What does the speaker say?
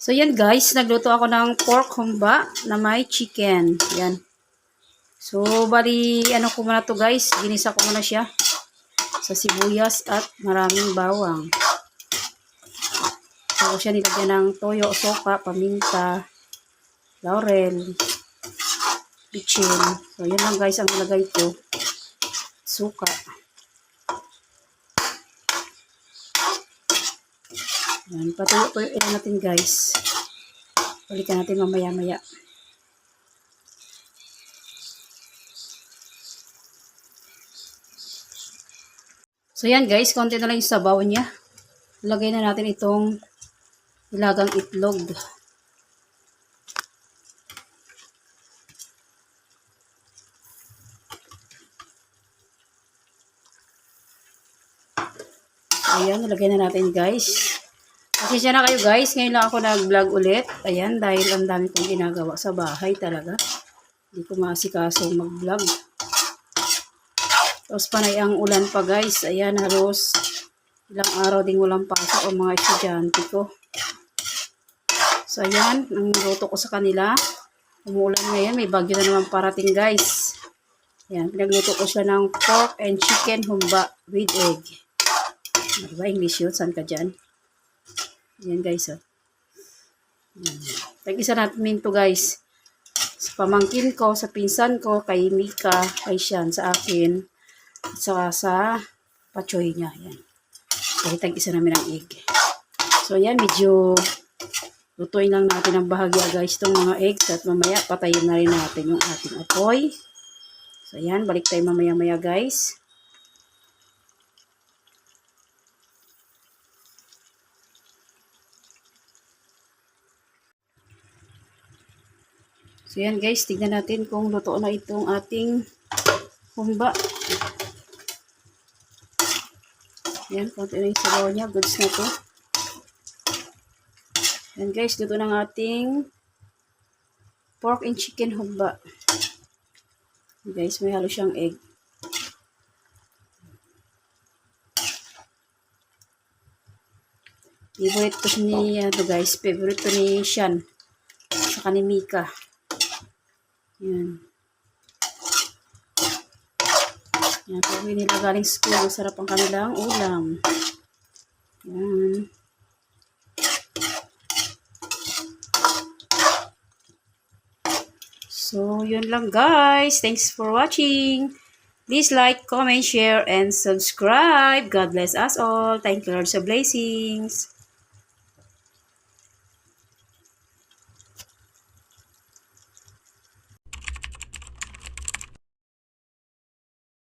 So yan guys, nagluto ako ng pork humba na may chicken. Yan. So bali ano ko muna to guys, ginisa ko muna siya sa sibuyas at maraming bawang. So siya nilagyan ng toyo, soka, paminta, laurel, bitchin. So yun lang guys ang nilagay ko. Suka. Yan, patuyo-tuyo natin guys. Balikan natin mamaya-maya. So yan guys, konti na lang yung sabaw niya. Lagay na natin itong ilagang itlog. Ayan, nilagay na natin guys. Pasensya na kayo guys, ngayon lang ako nag-vlog ulit. Ayan, dahil ang dami kong ginagawa sa bahay talaga. Hindi ko maasikasong mag-vlog. Tapos panay ang ulan pa guys. Ayan, halos ilang araw ding walang pasok ang mga estudyante ko. So ayan, ang luto ko sa kanila. Umuulan ngayon, may bagyo na naman parating guys. Ayan, pinagluto ko siya ng pork and chicken humba with egg. Diba, English yun? Saan ka dyan? Ayan guys, oh. Tag-isa natin to guys. Sa pamangkin ko, sa pinsan ko, kay Mika, kay Sian, sa akin, at saka sa pachoy niya. Ayan. Kaya tag-isa namin ang egg. So ayan, medyo lutuin lang natin ang bahagya guys, itong mga eggs. At mamaya, patayin na rin natin yung ating apoy. So ayan, balik tayo mamaya-maya guys. So yan guys, tignan natin kung luto na itong ating humba. Yan, konti na yung sabaw niya. Goods na to. Yan guys, luto ng ating pork and chicken humba. Yan guys, may halo siyang egg. Favorite to ni, guys, favorite to ni Sian. Saka ni Mika. Yan. Yan. Pag nila galing school, sarap ang kanilang ulam. Yan. So, yun lang guys. Thanks for watching. Please like, comment, share, and subscribe. God bless us all. Thank you Lord sa blessings.